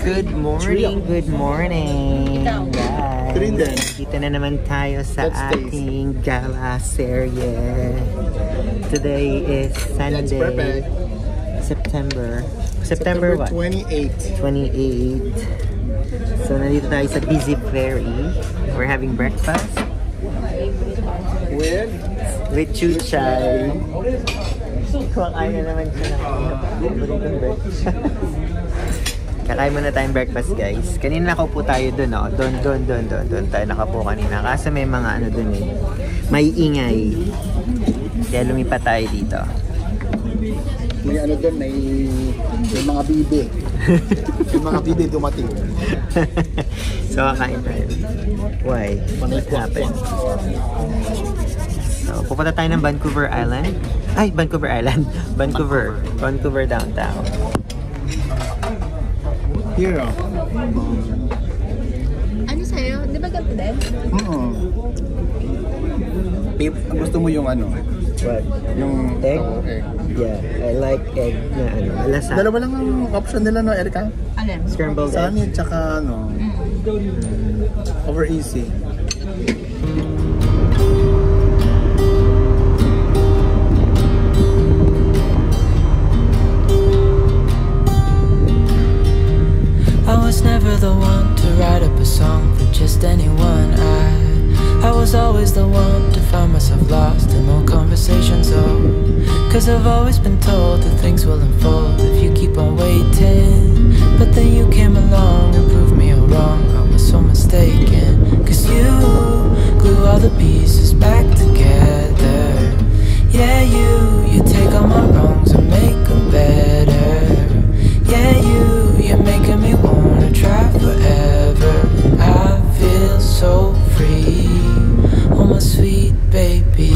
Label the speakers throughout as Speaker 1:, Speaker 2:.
Speaker 1: Good morning, good morning, guys. Dito na naman tayo sa ating gala serye. Today is Sunday, September what?
Speaker 2: 28.
Speaker 1: 28. So nandito tayo sa Busy Ferry. We're having breakfast with Chuchay. Kumakain na naman siya ng breakfast. Kakain muna tayong breakfast, guys. Kanina nakaupo tayo dun, oh. Doon tayo nakaupo kanina. Kasi may mga ano dun eh. May ingay. Kaya lumipat tayo dito.
Speaker 2: May ano dun, may mga bibe. May mga bibe dumating.
Speaker 1: So, kakain tayo. Why? What happened? So, pupunta tayo ng Vancouver Island. Ay, Vancouver Island. Vancouver downtown.
Speaker 2: Here,
Speaker 3: Ano sa'yo? Di ba ganito din?
Speaker 2: Gusto mo yung ano?
Speaker 1: What?
Speaker 2: Yung
Speaker 1: egg?
Speaker 2: Egg.
Speaker 1: Yeah, I like egg na ano, malasa.
Speaker 2: Dalawa lang ang option nila, no, Erica?
Speaker 3: Alin?
Speaker 1: Scrambled egg.
Speaker 2: Sunny, tsaka ano, over easy.
Speaker 4: I was never the one to write up a song for just anyone. I was always the one to find myself lost in all conversations. Oh, 'cause I've always been told that things will unfold if you keep on waiting. But then you came along and proved me all wrong. I was so mistaken. 'Cause you glue all the pieces back together. Yeah, you take all my wrongs and make them better. Yeah, you're making me wanna try forever. I feel so free, oh my sweet baby.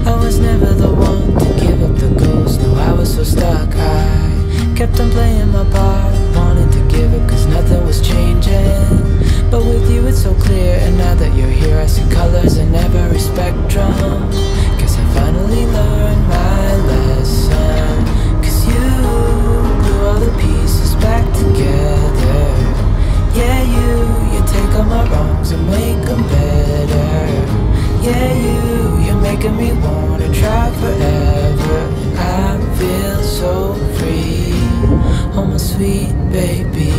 Speaker 4: I was never the one to give up the ghost. No, I was so stuck. I kept on playing my part, wanted to give up 'cause nothing was changing. But with you it's so clear, and now that you're here I see colors in every spectrum. 'Cause I finally learned my lesson. 'Cause you glue all the pieces back together. Yeah, you take all my wrongs and make them better. Yeah, you're making me wanna try forever. I feel so free, oh my sweet baby.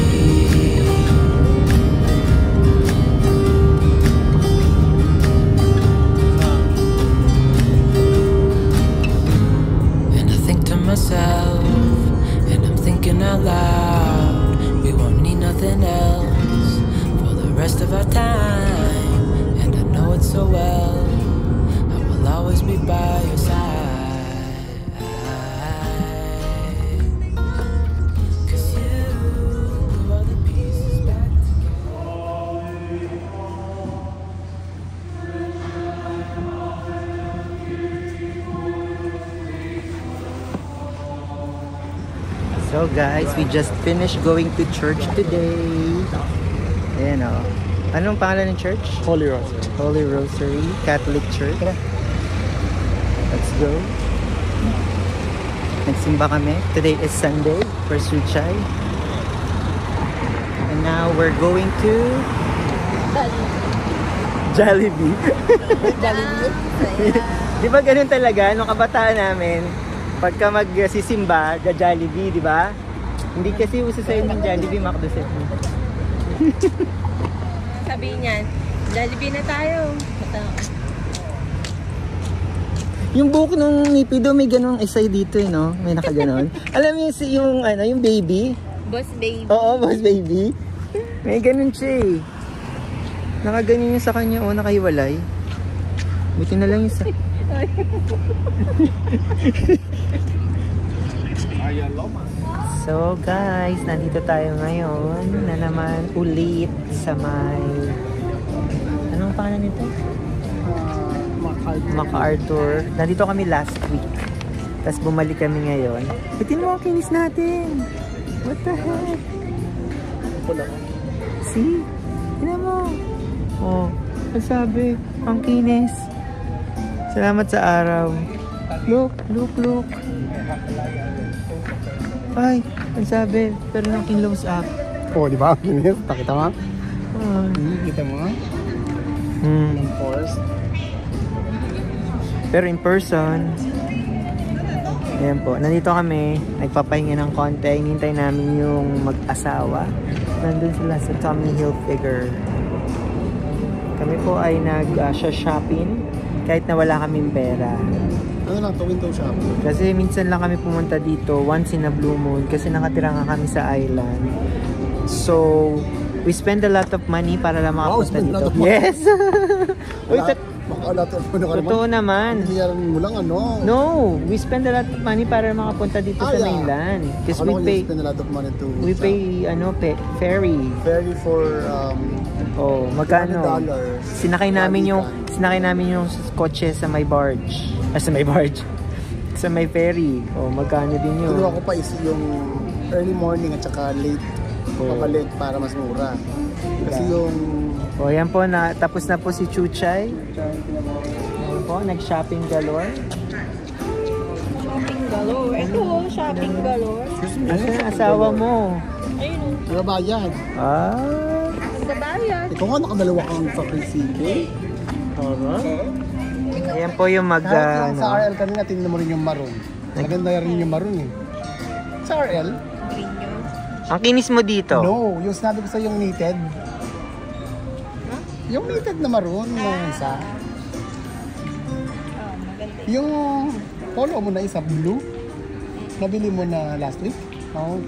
Speaker 4: And I'm thinking out loud, we won't need nothing else for the rest of our time. And I know it so well, I will always be by your side. 'Cause you glue all the pieces back
Speaker 1: So guys, we just finished going to church today. Ayan o. Anong pangalan ng church?
Speaker 2: Holy Rosary.
Speaker 1: Holy Rosary Catholic Church. Let's go. Nagsimba kami. Today is Sunday for Chuchay. And now we're going to Jollibee. Di ba ganun talaga nung kabataan namin? Pagka magsisimba, Jollibee, di ba? Hindi kasi uso sa inyo Jollibee, McDo set.
Speaker 3: Sabihin niyan, Jollibee na tayo.
Speaker 1: Yung buhok nung Nipido may ganung isa dito eh, no? May nakaganon. Alam mo yung baby?
Speaker 3: Boss baby.
Speaker 1: Oo, boss baby. May ganun siya eh. Nakaganon yung sa kanya, o nakahiwalay. Buti na lang yung sa... So guys, nandito tayo ngayon na naman ulit sa may... Anong pangalan nito? MacArthur. Nandito kami last week. Tapos bumalik kami ngayon. Bitin mo ang kinis natin. What the heck? See? Tignan mo. Oh, sabi. Ang kinis. Salamat sa araw. Look. Ay, ang sabi. Pero nang close up.
Speaker 2: Oh, di ba? Kinis. Pakita mo. Kita mo nga. Ng forest.
Speaker 1: Pero in person, ayan po, nandito kami, nagpapahinga ng konti, hinintay namin yung mag-asawa. Nandun sila sa Tommy Hilfiger. Kami po ay nag-shopping kahit na wala kaming pera.
Speaker 2: Ano lang, to window shopping.
Speaker 1: Kasi minsan lang kami pumunta dito, once in a blue moon, kasi nakatira nga kami sa island. So, we spend a lot of money para lang makapunta dito. Yes! Uy, totoo naman.
Speaker 2: Hiniyaran mo lang ano?
Speaker 1: No, we spend a lot of money para makapunta dito sa mainland. Because we
Speaker 2: spend a lot of money to...
Speaker 1: We pay, ferry.
Speaker 2: Ferry for,
Speaker 1: Oh, magkano?
Speaker 2: $100.
Speaker 1: Sinakay namin yung kotse sa may barge. Sa may barge. Sa may ferry. Oh, magkano din yun?
Speaker 2: Kinuha ko pa is yung early morning at saka late. Papalik para mas mura. Kasi yung...
Speaker 1: Oh, yan po, tapos na po si Chuchay. Yan po, nag-shopping galore.
Speaker 3: Shopping galore. Ito, shopping galore.
Speaker 1: Ano yung asawa mo?
Speaker 3: Ayun.
Speaker 2: Nagabayad.
Speaker 3: Nagbabayad.
Speaker 2: Ikaw nga nakadalawa kang sa PCK.
Speaker 1: Ayan po yung
Speaker 2: Kahit yung sa RL kanina, tingnan mo rin yung maroon. Maganda rin yung maroon eh. Sa RL?
Speaker 3: Green yun.
Speaker 1: Ang kinis mo dito?
Speaker 2: No, yung sinabi ko sa yung knitted. Yung knitted na maroon na isa.
Speaker 3: Maganda.
Speaker 2: Yung polo mo na isa, blue. Nabili mo na last week. Oh.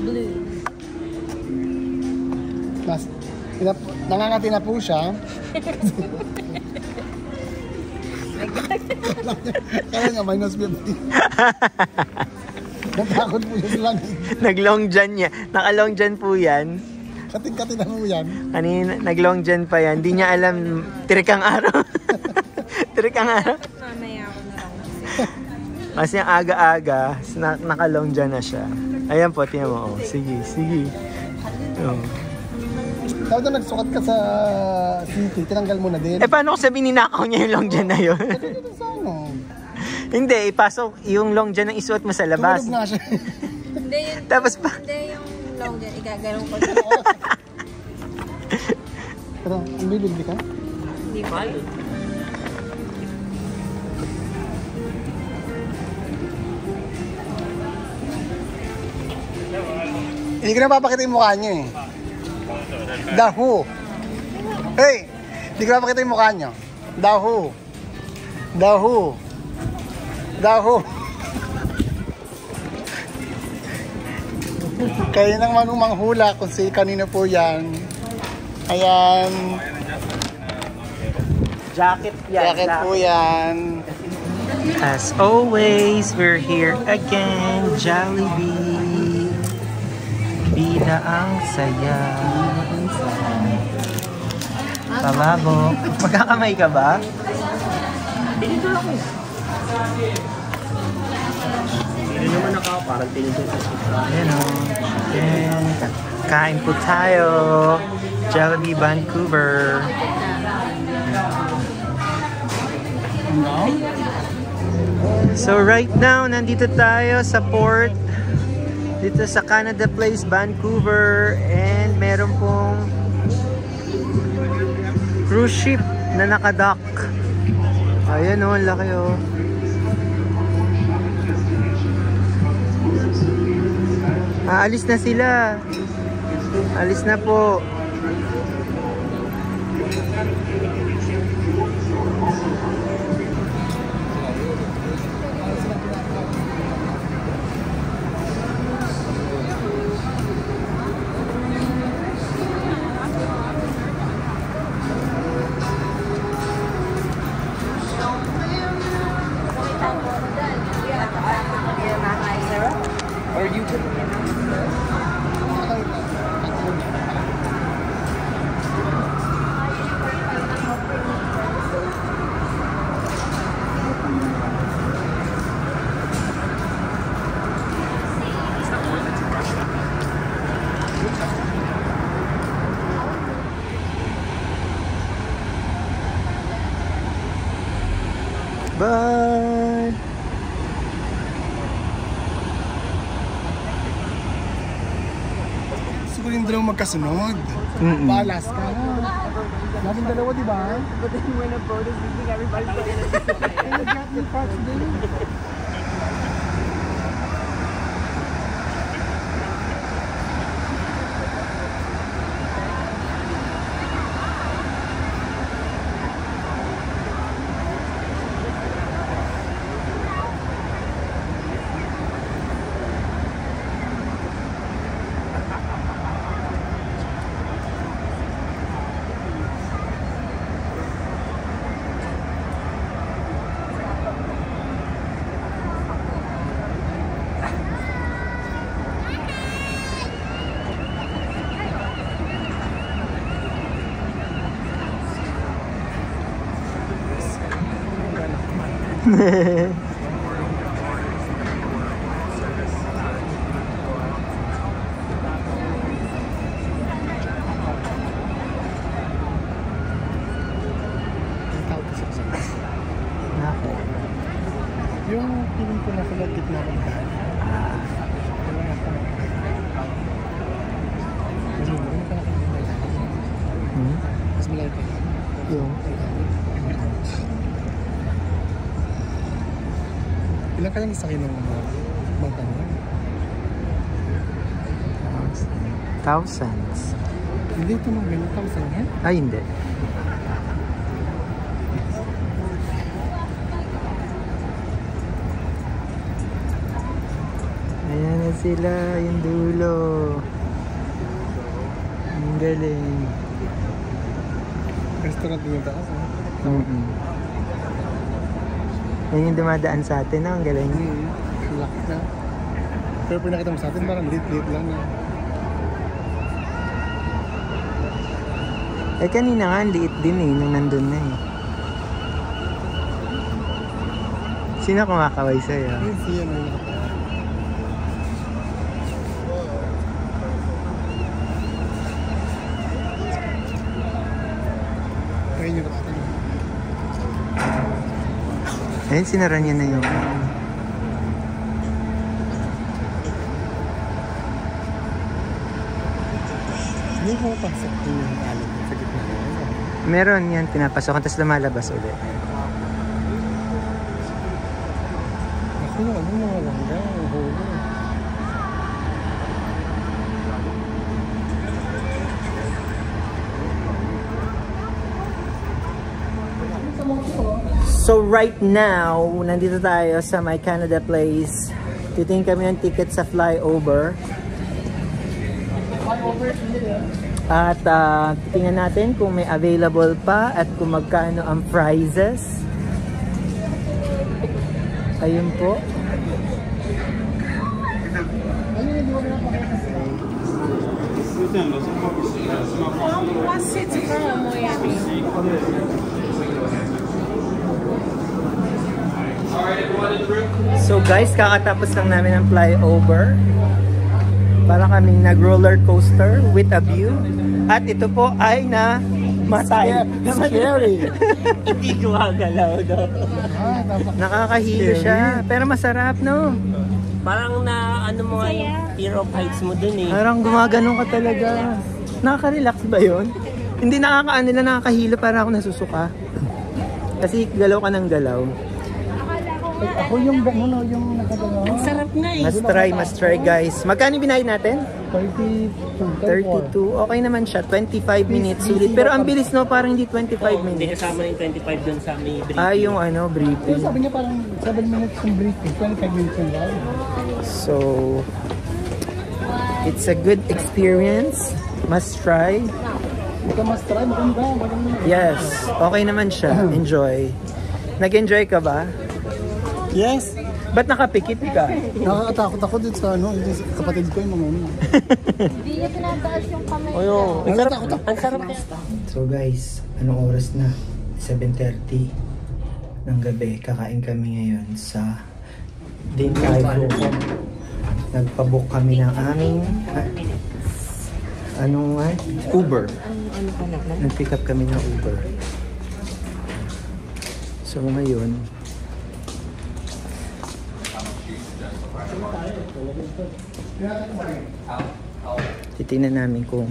Speaker 3: Blue.
Speaker 2: Nangangati na po siya. Kaya nga, minus 50. Natakot po siya sa langit.
Speaker 1: Nag-long john niya. Naka-long john po yan.
Speaker 2: Kating-kating na po yan.
Speaker 1: Kanina, nag-long john pa yan. Hindi niya alam, tirik ang araw. Tirik ang araw.
Speaker 3: Mamaya ako na lang.
Speaker 1: Kasi ang aga-aga, naka-long john na siya. Ayan po, tingnan mo. Oh, sige. Oh.
Speaker 2: Tapos na nagsukat ka sa city, tinanggal mo na din.
Speaker 1: Paano kung sabihin ninakaw niya yung long john na yun?
Speaker 2: Ito sa ano?
Speaker 1: Hindi, ipasok yung long john ang isuot mo sa labas.
Speaker 2: Tumulog nga siya.
Speaker 3: Hindi yun.
Speaker 1: Tapos pa.
Speaker 3: Hindi yung long dyan. Igagalong ko.
Speaker 2: Pero, ang bibili ka?
Speaker 3: Hindi ba?
Speaker 2: Hindi ko na papakita yung mukha niyo eh. Dahu. Hey! Hindi ko na papakita yung mukha niyo. Dahu. Kayo nang manghula kung si kanino po yan. Ayan.
Speaker 1: Jacket yan.
Speaker 2: Jacket po yan.
Speaker 1: As always, we're here again, Jollibee. Bida ang saya. Pababo. Magkakamay ka ba? Dito ako. Hindi naman parang tinito. Ayan o. Ayan. Kain po tayo. Jollibee Vancouver. So right now, nandito tayo sa port. Dito sa Canada Place, Vancouver. And meron pong cruise ship na nakadock. Ayan o, ang laki o. Aalis na sila. Alis na po.
Speaker 3: Or you could...
Speaker 2: ko yung dalawang magkasunod. Balas ka na. Laging dalawa, di ba?
Speaker 3: But then when a boat is leaving, everybody's like,
Speaker 2: Hey, you got me parts din. Yung feeling ko nasa gitna ko ba? Mas malay pa. Yung? Ilan kayang sakay ng bangka niya?
Speaker 1: Thousands.
Speaker 2: Hindi ito mga ganyan. Thousand yan?
Speaker 1: Ay, hindi. Ayan na sila, yung dulo. Ang galing.
Speaker 2: Restaurant din yung taas.
Speaker 1: Yan yung dumadaan sa atin, no? Ang galing.
Speaker 2: Laki na. Pero pinakita mo sa atin, parang lit-lit lang yan.
Speaker 1: Eh kanina nga, ang liit din eh, nung nandun na eh. Sino kumakaway sa'yo?
Speaker 2: Ayun, siya na yung nakapagod. Ayun yung nakapagod.
Speaker 1: Ayun, sinara niya na yung...
Speaker 2: Hindi ko mapasok yung alam sa gitna.
Speaker 1: Meron yan, pinapasokan, tapos lumalabas ulit.
Speaker 2: Ako yung ano mga langga, ang huli.
Speaker 1: So right now, nandito tayo sa My Canada Place. Titingin kami ng ticket sa flyover. At titingnan natin kung may available pa at kung magkano ang prices. Ayun po. So guys, kakatapos lang namin ng flyover. Para kaming nag-roller coaster with a view. At ito po ay na matay.
Speaker 2: Scary.
Speaker 1: Hindi gumagalaw daw. Nakakahilo siya. Pero masarap, no?
Speaker 5: Parang na ano mo yung fear of heights mo dun eh.
Speaker 1: Parang gumaganon ka talaga. Nakaka-relax ba yun? Hindi nakakahilo para ako nasusuka. Kasi galaw ka ng galaw.
Speaker 2: Ako yung gano'n, yung nakagalaw.
Speaker 5: Ang sarap nga eh.
Speaker 1: Must try guys. Magkano binayad natin? 32. Okay naman siya. 25 minutes sulit. Pero ang bilis, no? Parang hindi 25
Speaker 5: Hindi
Speaker 1: minutes.
Speaker 5: kasama yung 25 dun sa may briefing.
Speaker 1: Ah, yung ano, briefing.
Speaker 2: Sabi niya parang 7 minutes yung briefing, 25 minutes yung ride.
Speaker 1: So, it's a good experience. Must try.
Speaker 2: Ito mas try, maganda.
Speaker 1: Yes, okay naman siya. Enjoy. Nag-enjoy ka ba?
Speaker 2: Yes.
Speaker 1: Ba't nakapikit ka?
Speaker 2: Nakakatakot ako dito sa ano, yung kapatid ko yung mga
Speaker 3: Hindi niya tinataas yung kamay.
Speaker 5: Ang sarap. Ang sarap kaya.
Speaker 1: So guys, anong oras na? 7:30 ng gabi. Kakain kami ngayon sa Din Tai Fung. Nagpabook kami ng aming Uber. Nag-pick up kami ng Uber. So ngayon, Titingnan namin kung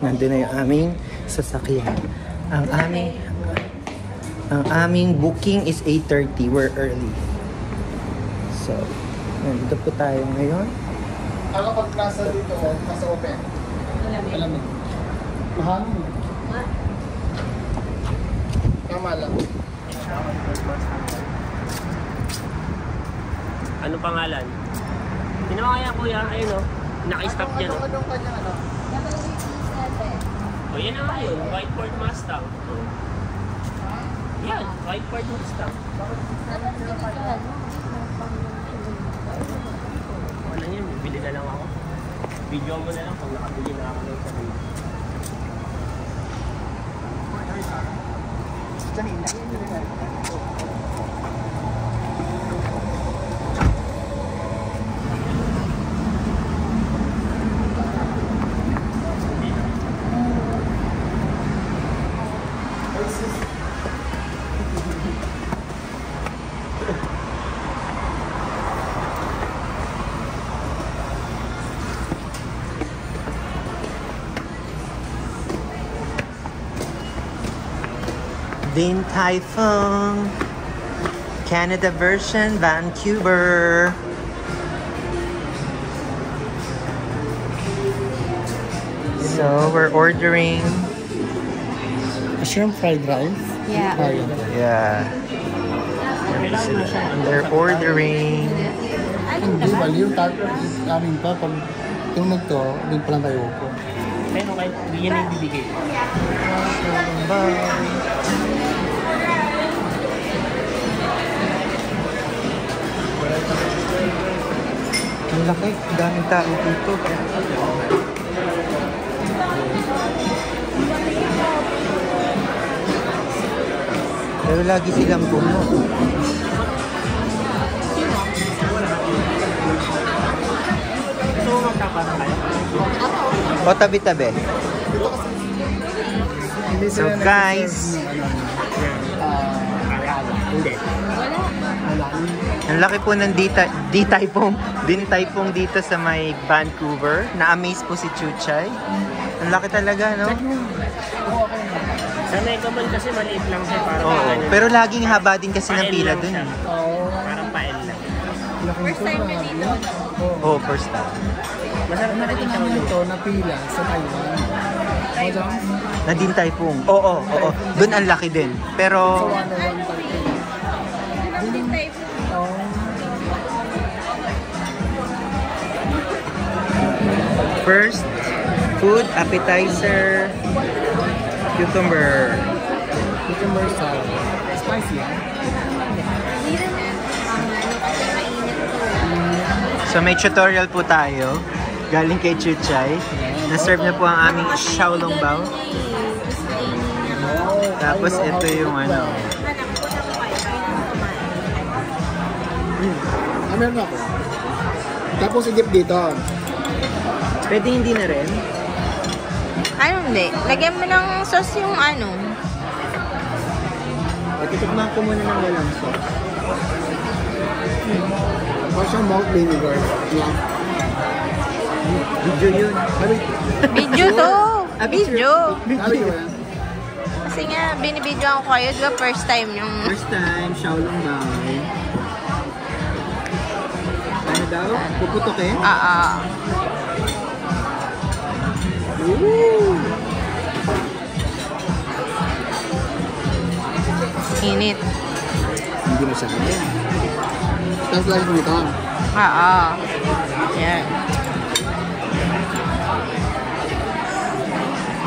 Speaker 1: nandun na yung aming sasakyan. Ang aming booking is 8:30. We're early. So, nandito po tayo ngayon.
Speaker 2: Ano pag nasa dito, nasa open? Malamig. Mahangin. Tama lang.
Speaker 5: Ano pangalan? Ginawa kaya kuya, ayun o. Naka-stop dyan o.
Speaker 2: Anong kanya ano?
Speaker 5: O yan na nga yun, White Ford Mustang. Yan, White Ford Mustang. Wala yan, bibili na lang ako. Video mo na lang kung nakabili na ako ng sarili.
Speaker 1: Din Tai Fung, Canada version, Vancouver. So we're ordering.
Speaker 2: Shrimp fried rice?
Speaker 3: Yeah.
Speaker 1: Yeah. They're ordering.
Speaker 2: Hindi, bali yung namin pa. Pag tunog to, din pa lang tayo upo.
Speaker 5: Pero kahit yan na yung bibigay.
Speaker 1: Ang laki, daming tao dito. Pero lagi silang puno.
Speaker 5: So, magkapara kayo?
Speaker 1: O tabi-tabi. So guys,
Speaker 5: Hindi.
Speaker 1: ang laki po ng Din Tai Fung dito sa may Vancouver. Na-amaze po si Chuchay. Ang laki talaga, no?
Speaker 5: Sa Megamall kasi maliit lang siya para
Speaker 1: Oo, pero laging haba din kasi ng pila dun.
Speaker 5: Parang pael lang.
Speaker 3: First time na dito.
Speaker 1: Oh, first time.
Speaker 5: Masarap na rin siya ulit.
Speaker 2: Ito na pila sa Taiwan.
Speaker 1: Na Din Tai Fung. Oo. Dun ang laki din. Pero first, food, appetizer, cucumber.
Speaker 2: Cucumber salad. Spicy,
Speaker 1: So may tutorial po tayo. Galing kay Chuchay. Na-serve na po ang aming xiaolongbao. Tapos ito yung ano.
Speaker 2: Meron ako. Tapos idip dito.
Speaker 1: Pwede hindi na rin.
Speaker 3: Ano hindi? Lagyan mo ng sauce yung ano.
Speaker 1: Titikman ko muna ng walang sauce.
Speaker 2: Tapos yung malt vinegar. Yeah.
Speaker 1: Video yun.
Speaker 3: Video to! Video!
Speaker 2: Sabi ko yan.
Speaker 3: Kasi nga, binibidyoan ko kayo. Diba first time yung...
Speaker 1: First time, xiaolongbao. Ano daw? Puputokin?
Speaker 3: Init.
Speaker 2: Hindi masyado. Tapos lagi ko nito.
Speaker 3: Yan.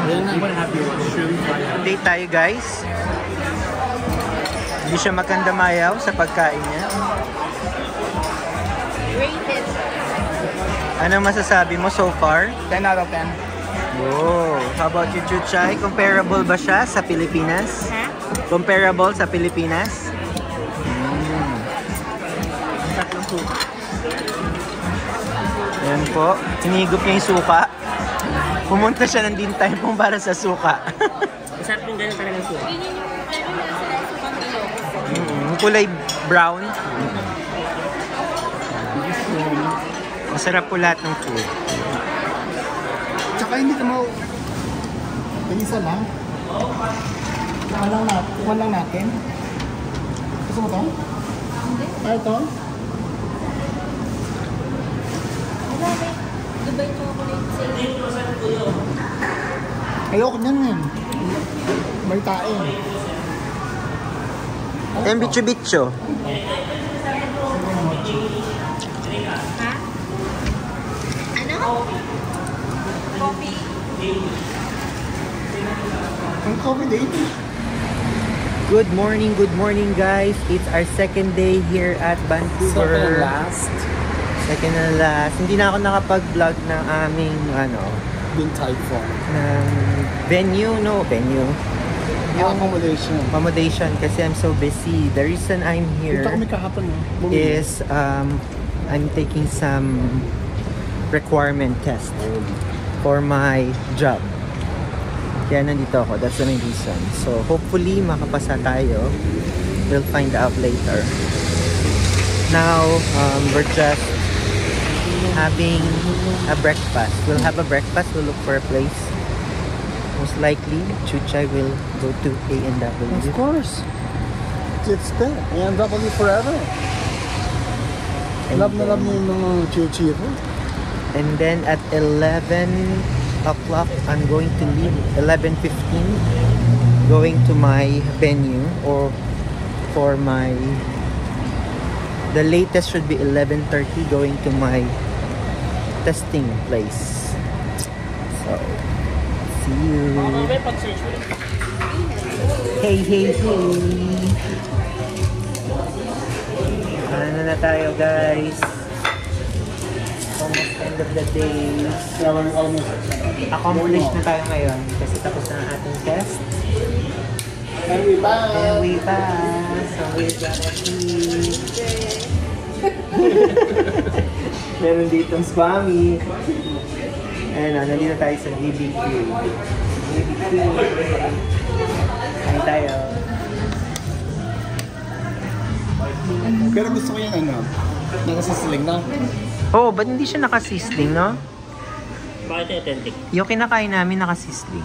Speaker 2: Ayan na.
Speaker 1: Update tayo guys. Hindi siya magkandamayaw sa pagkain niya.
Speaker 3: Rated.
Speaker 1: Anong masasabi mo so far?
Speaker 2: 10 out of 10.
Speaker 1: Whoa! How about you, Chuchay? Comparable ba siya sa Pilipinas?
Speaker 3: Ha?
Speaker 1: Comparable sa Pilipinas? Ayan po. Hinigop niya yung suka. Pumunta siya ng Din Tai Fung para sa suka.
Speaker 5: Masarap yung ganyan talagang suka.
Speaker 1: Yung kulay brown. Masarap po lahat ng food.
Speaker 2: Tsaka Baka hindi ka mau... Isa lang. Kuha lang natin. Gusto mo to? Ay, ito?
Speaker 3: Dubai chocolate.
Speaker 2: Ayoko niyan yun. May tae.
Speaker 1: Yung bicho-bicho.
Speaker 3: Ha? Ano? Coffee?
Speaker 2: Ang coffee date.
Speaker 1: Good morning guys. It's our second day here at Vancouver. Second and last. Hindi na ako nakapag-vlog ng aming
Speaker 2: Din type form.
Speaker 1: ng venue.
Speaker 2: Yung
Speaker 1: Accommodation kasi I'm so busy. The reason I'm here
Speaker 2: Dito kami kahapon.
Speaker 1: is I'm taking some requirement test for my job. Kaya nandito ako. That's the main reason. So hopefully makapasa tayo. We'll find out later. Now we're just having a breakfast. We'll have a breakfast. We'll look for a place. Most likely, Chuchay will go to A&W.
Speaker 2: Of course. It's there. A&W forever. Love na love niyo yung mga chiyo-chiyo.
Speaker 1: And then at 11 o'clock, I'm going to leave. 11:15, going to my venue or for my... The latest should be 11:30, going to my testing place. So, see you.
Speaker 5: May pag-search mo.
Speaker 1: Hey. Ano na tayo, guys? Almost end of the day. Accomplished na tayo ngayon kasi tapos na ang ating test.
Speaker 2: And we pass.
Speaker 1: So we're gonna eat. Meron ditong Swami. Ayan, nandito tayo sa BBQ. Kain tayo.
Speaker 2: Pero gusto ko yung nakasisling na.
Speaker 1: Oh, ba't hindi siya nakasisling, no?
Speaker 5: Bakit authentic?
Speaker 1: Yung kinakain namin nakasisling.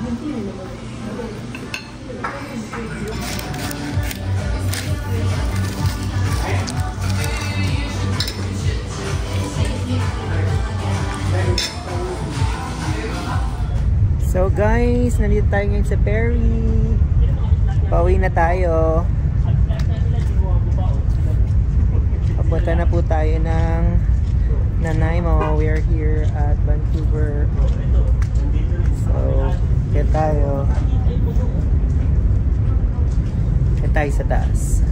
Speaker 1: So guys, nandito tayo ngayon sa Perry. Pauwi na tayo. Papunta na po tayo ng Nanaimo. We are here at Vancouver. So, kaya tayo sa taas.